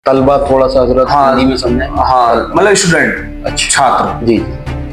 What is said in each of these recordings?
तलबा थोड़ा सा हजरत हाँ हिंदी में समझे। हाँ, मतलब स्टूडेंट, अच्छा, छात्र। जी।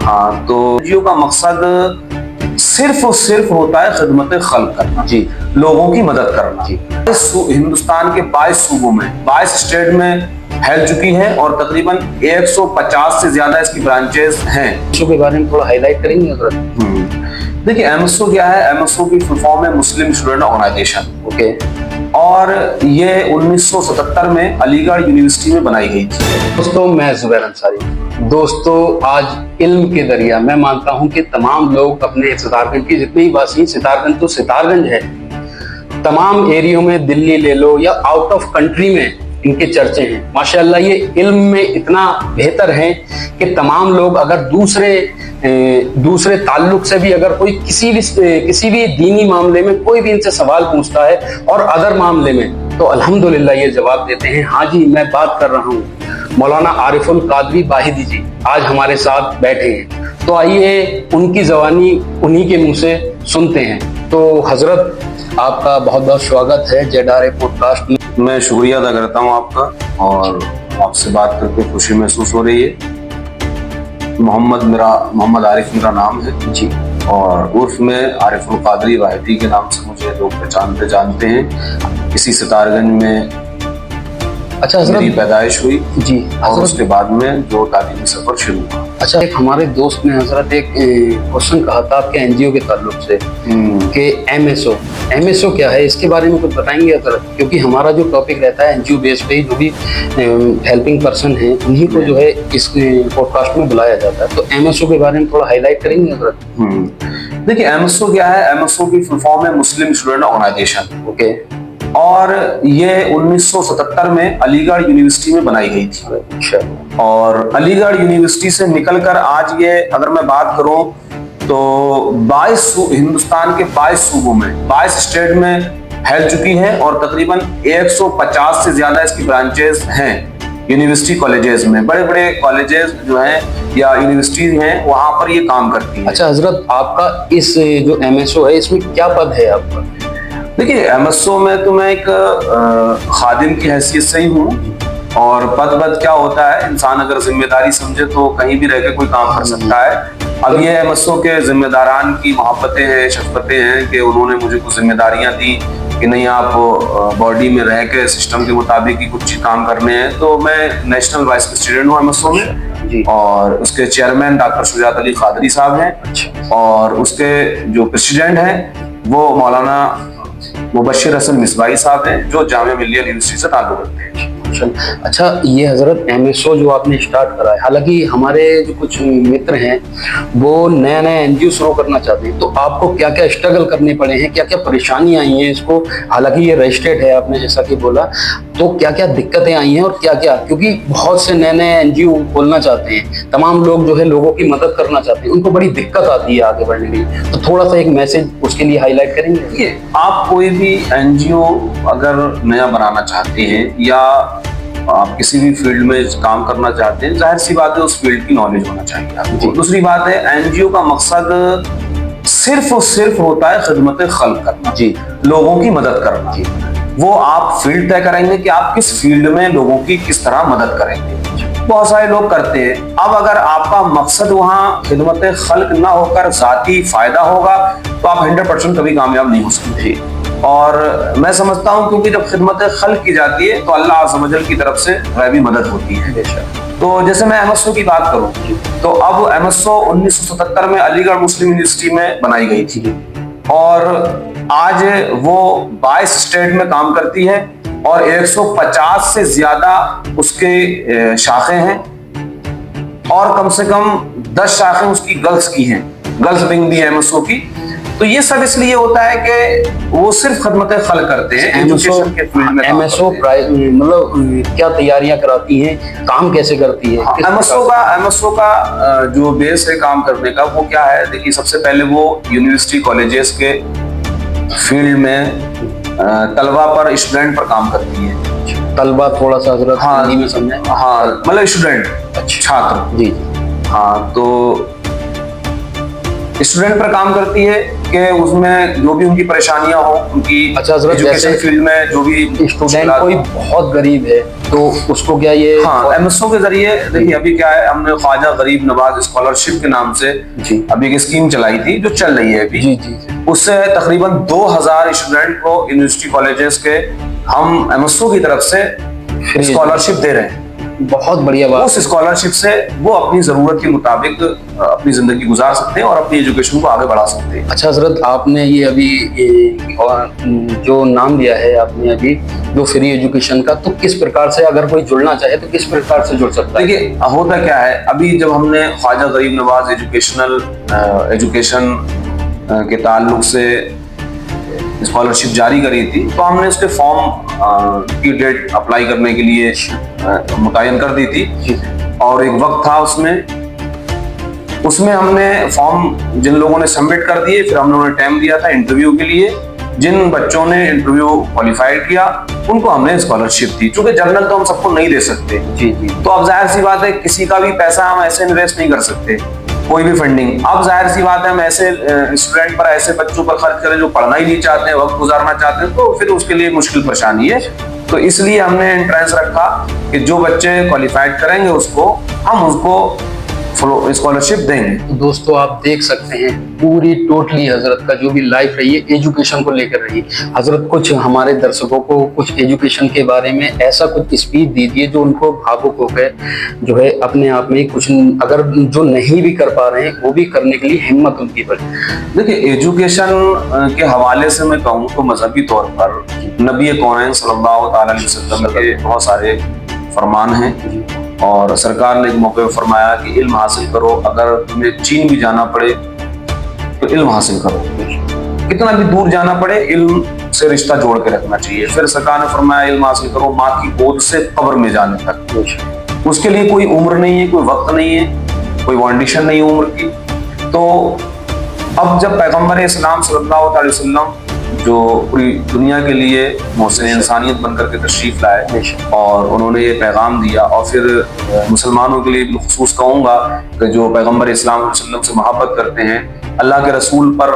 हाँ, तो एनजीओ का मकसद सिर्फ और सिर्फ होता है खिदमत खल्क करना, जी, लोगों की मदद करना। जी। हिंदुस्तान के 22 सूबों में 22 स्टेट में फैल चुकी है और तकरीबन 150 से ज्यादा इसकी ब्रांचेस हैं। एमएसओ के बारे में थोड़ा हाईलाइट करेंगे हजरत? देखिए, एमएसओ क्या है? एमएसओ की फुल फॉर्म है मुस्लिम स्टूडेंट ऑर्गेनाइजेशन। ओके। और ये 1977 में अलीगढ़ यूनिवर्सिटी में बनाई गई थी। दोस्तों, मैं जुबैर अंसारी। दोस्तों, आज इल्म के दरिया मैं मानता हूं कि तमाम लोग अपने सितारगंज की जितने ही वासी, सितारगंज तो सितारगंज है, तमाम एरियो में, दिल्ली ले लो या आउट ऑफ कंट्री में इनके चर्चे हैं। माशाल्लाह, ये इल्म में इतना बेहतर है कि तमाम लोग अगर दूसरे ताल्लुक से भी अगर कोई किसी भी दीनी मामले में कोई भी इनसे सवाल पूछता है और अदर मामले में, तो अल्हम्दुलिल्लाह ये जवाब देते हैं। हाँ जी, मैं बात कर रहा हूँ मौलाना आरिफुल कादरी वाहिदी जी आज हमारे साथ बैठे हैं। तो आइए उनकी ज़बानी उन्हीं के मुंह से सुनते हैं। तो हजरत, आपका बहुत बहुत स्वागत है JRA पॉडकास्ट में। मैं शुक्रिया अदा करता हूँ आपका, और आपसे बात करके खुशी महसूस हो रही है। मोहम्मद आरिफ मेरा नाम है जी, और उर्फ में आरिफुल कादरी वाहिदी के नाम से मुझे लोग पहचानते जानते हैं। इसी सितारगंज में अच्छा हजरत, मेरी पैदाइश हुई जी और हजरत। उसके बाद में जो तालीमी सफर शुरू हुआ। अच्छा, एक हमारे दोस्त ने हजरत एक क्वेश्चन कहा था आपके एनजीओ के ताल्लुक से कि एमएसओ क्या है, इसके बारे में कुछ बताएंगे हजरत? क्योंकि हमारा जो टॉपिक रहता है एनजीओ बेस पे, जो भी हेल्पिंग पर्सन है उन्हीं को जो है इस पॉडकास्ट में बुलाया जाता है। तो एमएसओ के बारे में थोड़ा हाईलाइट करेंगे हजरत? देखिए, एमएसओ क्या है? एमएसओ की फुल फॉर्म है मुस्लिम स्टूडेंट ऑर्गेनाइजेशन। ओके। और ये 1977 में अलीगढ़ यूनिवर्सिटी में बनाई गई थी। अच्छा। और अलीगढ़ यूनिवर्सिटी से निकलकर आज ये, अगर मैं बात करूं तो 22 हिंदुस्तान के 22 सूबों में 22 स्टेट में फैल चुकी है और तकरीबन 150 से ज्यादा इसकी ब्रांचेस हैं। यूनिवर्सिटी कॉलेजेस में बड़े बड़े कॉलेजेस जो हैं या यूनिवर्सिटीज हैं, वहां पर ये काम करती है। अच्छा हजरत, आपका इस जो एमएसओ है इसमें क्या पद है आपका? देखिए, एमएसओ में तो मैं एक खादिम की हैसियत से ही हूँ। और पद क्या होता है, इंसान अगर जिम्मेदारी समझे तो कहीं भी रह के कोई काम कर सकता है। अब ये एमएसओ के जिम्मेदारान की मोहब्बतें हैं, शफ़क़तें हैं कि उन्होंने मुझे कुछ जिम्मेदारियां दी कि नहीं, आप बॉडी में रह के सिस्टम के मुताबिक ही कुछ काम करने हैं। तो मैं नेशनल वाइस प्रेसिडेंट हूँ एमएसओ में जी। और उसके चेयरमैन डॉक्टर शुजात अली कादरी साहब हैं। अच्छा। और उसके जो प्रेसिडेंट हैं वो मौलाना मुबश्शिर हसन मिसबाही साहब हैं, जो जामिया मिल्लिया यूनिवर्सिटी से ताल्लुक रखते हैं। अच्छा, ये हजरत एमएसओ जो आपने स्टार्ट करा है, हालांकि हमारे जो कुछ मित्र हैं वो नया एनजीओ शुरू करना चाहते हैं, तो आपको क्या क्या स्ट्रगल करने पड़े हैं, क्या क्या परेशानियां आई हैं इसको? हालांकि ये रजिस्टर्ड है आपने जैसा कि बोला, तो क्या क्या दिक्कतें आई हैं और क्या क्या, क्योंकि बहुत से नए एनजीओ खोलना चाहते हैं, तमाम लोग जो है लोगों की मदद करना चाहते हैं, उनको बड़ी दिक्कत आती है आगे बढ़ने के लिए। तो थोड़ा सा एक मैसेज उसके लिए हाईलाइट करेंगे? आप कोई भी एनजीओ अगर नया बनाना चाहते हैं या आप किसी भी फील्ड में काम करना चाहते हैं, जाहिर सी बात है उस फील्ड की नॉलेज होना चाहिए आपको। दूसरी बात है, एनजीओ का मकसद सिर्फ और सिर्फ होता है खिदमत खल्क करना, जी, लोगों की मदद करना। जी। वो आप फील्ड तय करेंगे कि आप किस फील्ड में लोगों की किस तरह मदद करेंगे। बहुत सारे लोग करते हैं। अब अगर आपका मकसद वहाँ खिदमत खल्क ना होकर जाती फायदा होगा तो आप 100% कभी कामयाब नहीं हो सकते। और मैं समझता हूँ क्योंकि जब खिदमत खल्क की जाती है तो अल्लाह अज़्ज़ व जल की तरफ से गैबी मदद होती है। तो जैसे मैं एमएसओ की बात करूँ तो अब एमएसओ 1977 में अलीगढ़ मुस्लिम यूनिवर्सिटी में बनाई गई थी और आज वो 22 स्टेट में काम करती है और 150 से ज्यादा उसके शाखें हैं और कम से कम 10 शाखें उसकी गर्ल्स की हैं, गर्ल्स विंग भी है एमएसओ की। तो ये सब इसलिए होता है कि वो सिर्फ खिदमत खल्क करते हैं एजुकेशन के फील्ड में। एमएसओ मतलब क्या तैयारियां कराती हैं, काम कैसे करती है? एमएसओ का जो बेस है काम करने का वो क्या है? देखिए, सबसे पहले वो यूनिवर्सिटी कॉलेजेस के फील्ड में तलबा पर, स्टूडेंट पर काम करती है। तलबा थोड़ा सा हजरत हिंदी में समझे। हाँ, मतलब स्टूडेंट, छात्र। जी। हाँ, तो स्टूडेंट पर काम करती है कि उसमें जो भी उनकी परेशानियां हो, उनकी अच्छा हजरत, एजुकेशन जैसे फील्ड में जो भी स्टूडेंट कोई बहुत गरीब है तो उसको क्या ये हाँ, एमएसओ के जरिए देखिए अभी क्या है, हमने ख्वाजा गरीब नवाज स्कॉलरशिप के नाम से जी अभी एक स्कीम चलाई थी जो चल रही है अभी। जी जी जी उससे तकरीबन 2000 स्टूडेंट को यूनिवर्सिटी कॉलेजेस के हम एमएसओ की तरफ से स्कॉलरशिप दे रहे हैं। बहुत बढ़िया बात। उस स्कॉलरशिप से वो अपनी जरूरत के मुताबिक अपनी जिंदगी गुजार सकते हैं और अपनी एजुकेशन को आगे बढ़ा सकते हैं। अच्छा हजरत, आपने ये अभी जो नाम लिया है आपने अभी जो फ्री एजुकेशन का, तो किस प्रकार से अगर कोई जुड़ना चाहे तो किस प्रकार से जुड़ सकता है? देखिए होता क्या है, अभी जब हमने ख्वाजा गरीब नवाज एजुकेशन के ताल्लुक से स्कॉलरशिप जारी करी थी तो हमने उसके फॉर्म की डेट अप्लाई करने के लिए मुतय्यन कर दी थी और एक वक्त था उसमें हमने फॉर्म जिन लोगों ने सबमिट कर दिए, फिर हमने उन्हें टाइम दिया था इंटरव्यू के लिए। जिन बच्चों ने इंटरव्यू क्वालिफाइड किया उनको हमने स्कॉलरशिप दी। चूंकि जनरल तो हम सबको नहीं दे सकते जी जी, तो अब जाहिर सी बात है किसी का भी पैसा हम ऐसे इन्वेस्ट नहीं कर सकते, कोई भी फंडिंग। अब जाहिर सी बात है हम ऐसे स्टूडेंट पर, ऐसे बच्चों पर खर्च करें जो पढ़ना ही नहीं चाहते हैं, वक्त गुजारना चाहते हैं, तो फिर उसके लिए मुश्किल परेशानी है। तो इसलिए हमने एंट्रेंस रखा कि जो बच्चे क्वालिफाइड करेंगे उसको हम उसको स्कॉलरशिप देंगे। तो दोस्तों आप देख सकते हैं पूरी टोटली हजरत का जो भी लाइफ रही है एजुकेशन को लेकर रही। हजरत कुछ हमारे दर्शकों को कुछ एजुकेशन के बारे में ऐसा कुछ स्पीच दीजिए जो उनको भावुक हो गए, जो है अपने आप में कुछ अगर जो नहीं भी कर पा रहे हैं वो भी करने के लिए हिम्मत उनकी बढ़े। देखिए एजुकेशन के हवाले से मैं कहूँ तो मजहबी तौर पर नबी कौनैन सल्लल्लाहु अलैहि वसल्लम के बहुत सारे फरमान हैं और सरकार ने एक मौके पर फरमाया कि इल्म हासिल करो, अगर तुम्हें चीन भी जाना पड़े तो इल्म हासिल करो, कितना भी दूर जाना पड़े इल्म से रिश्ता जोड़ के रखना चाहिए। फिर सरकार ने फरमाया इल्म हासिल करो माँ की गोद से कब्र में जाने तक। उसके लिए कोई उम्र नहीं है, कोई वक्त नहीं है, कोई कंडीशन नहीं है उम्र की। तो अब जब पैगंबर इस्लाम सल्लल्लाहु अलैहि वसल्लम जो पूरी दुनिया के लिए मोहसिन इंसानियत बनकर के तशरीफ लाए और उन्होंने ये पैगाम दिया, और फिर मुसलमानों के लिए बिलखुसूस कहूँगा कि जो पैगंबर इस्लाम वसल्लम से मोहब्बत करते हैं, अल्लाह के रसूल पर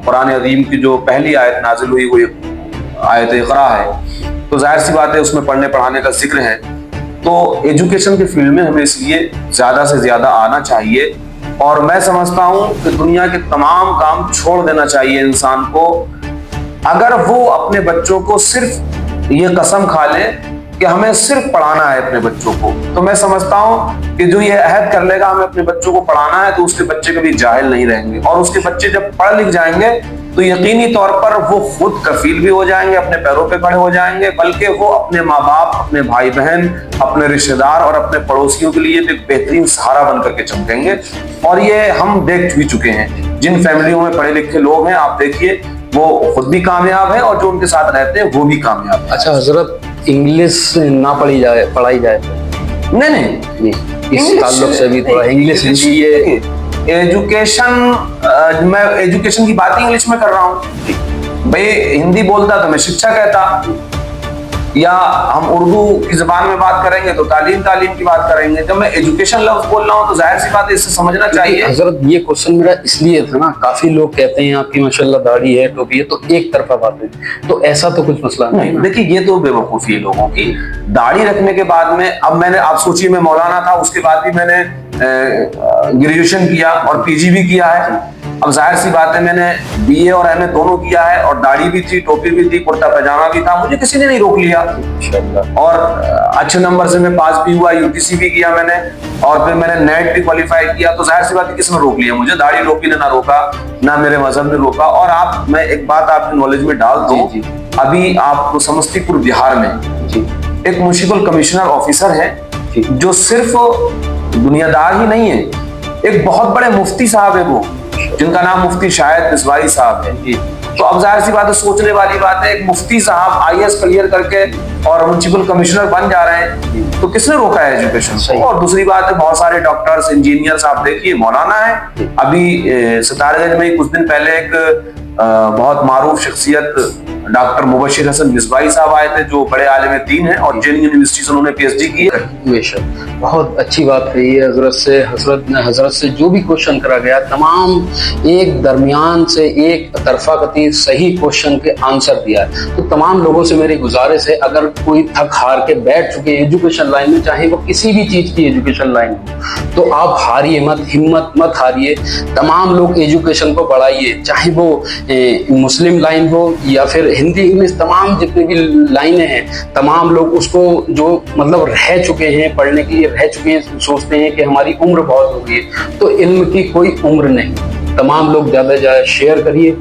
कुरान अज़ीम की जो पहली आयत नाजिल हुई वो आयत इक़रा है, तो जाहिर सी बात है उसमें पढ़ने पढ़ाने का जिक्र है। तो एजुकेशन के फील्ड में हमें इसलिए ज़्यादा से ज़्यादा आना चाहिए और मैं समझता हूँ कि दुनिया के तमाम काम छोड़ देना चाहिए इंसान को अगर वो अपने बच्चों को सिर्फ ये कसम खा ले कि हमें सिर्फ पढ़ाना है अपने बच्चों को। तो मैं समझता हूँ कि जो ये अहद कर लेगा हमें अपने बच्चों को पढ़ाना है तो उसके बच्चे कभी जाहिल नहीं रहेंगे, और उसके बच्चे जब पढ़ लिख जाएंगे तो यकीनी तौर पर वो खुद कफील भी हो जाएंगे, अपने पैरों पे खड़े हो जाएंगे, बल्कि वो अपने माँ बाप, अपने भाई बहन, अपने रिश्तेदार और अपने पड़ोसियों के लिए एक बेहतरीन सहारा बन करके चमकेंगे। और ये हम देख भी चुके हैं, जिन फैमिलियों में पढ़े लिखे लोग हैं आप देखिए वो खुद भी कामयाब है और जो उनके साथ रहते हैं वो भी कामयाब है। अच्छा हजरत, इंग्लिश ना पढ़ाई जाए नहीं इस ताल्लुक से भी थोड़ा इंग्लिश हिंदी ये एजुकेशन, मैं एजुकेशन की बात इंग्लिश में कर रहा हूँ। भाई हिंदी बोलता तो मैं शिक्षा कहता, या हम उर्दू की जबान में बात करेंगे तो तालीम की बात करेंगे। जब मैं एजुकेशन लफ्ज बोल रहा हूँ तो जाहिर सी बात है इससे समझना चाहिए। हजरत ये क्वेश्चन मेरा इसलिए था ना, काफी लोग कहते हैं आपकी माशाल्लाह दाढ़ी है, टोपी है, तो एक तरफा बात है, तो ऐसा तो कुछ मसला नहीं। देखिए ये तो बेवकूफी है लोगों की। दाढ़ी रखने के बाद में, अब मैंने, आप सोचिए मैं मौलाना था, उसके बाद भी मैंने ग्रेजुएशन किया और पीजी भी किया है। अब जाहिर सी बात है मैंने बीए और एमए दोनों किया है और दाढ़ी भी थी, टोपी भी थी, कुर्ता पैजामा भी था, मुझे किसी ने नहीं रोक लिया। और अच्छे नंबर से मैं पास भी हुआ, यूटीसी भी किया मैंने, और फिर मैंने नेट भी क्वालिफाई किया। तो जाहिर सी बात है किसने रोक लिया मुझे? दाढ़ी टोपी ने ना रोका, ना मेरे मजहब ने रोका। और आप, मैं एक बात आपके नॉलेज में डाल दूं, अभी आपको समस्तीपुर बिहार में एक म्युनिसिपल कमिश्नर ऑफिसर है जो सिर्फ दुनियादार ही नहीं है, एक बहुत बड़े मुफ्ती साहब है वो, जिनका नाम मुफ्ती शाहिद मिसवाई साहब है। तो अब जाहिर सी बात है, सोचने वाली बात है, एक मुफ्ती साहब आईएएस क्लियर करके और म्युनिसिपल कमिश्नर बन जा रहे हैं, तो किसने रोका है एजुकेशन को? और दूसरी बात है, बहुत सारे डॉक्टर्स, इंजीनियर्स आप देखिए, मौलाना है। अभी सितारगंज में कुछ दिन पहले एक बहुत मारूफ शख्सियत डॉक्टर मुबशिर हसन मिसबाही साहब आए थे, जो बड़े आलिम दीन हैं और जेएनयू यूनिवर्सिटी से उन्होंने पीएचडी की है। बेशक बहुत अच्छी बात कही है हजरत से जो भी क्वेश्चन करा गया तमाम एक दरमियान से एक तरफाकती सही क्वेश्चन के आंसर दिया है। तो तमाम लोगों से मेरी गुजारिश है, अगर कोई थक हार के बैठ चुके एजुकेशन लाइन में, चाहे वो किसी भी चीज की एजुकेशन लाइन हो, तो आप हारिए मत, हिम्मत मत हारिए। तमाम लोग एजुकेशन को बढ़ाइए, चाहे वो मुस्लिम लाइन हो या फिर हिंदी इंग्लिश, तमाम जितनी भी लाइनें हैं, तमाम लोग उसको जो मतलब रह चुके हैं, पढ़ने के लिए रह चुके हैं, सोचते हैं कि हमारी उम्र बहुत हो गई है। तो इल्म की कोई उम्र नहीं। तमाम लोग ज्यादा से ज्यादा शेयर करिए।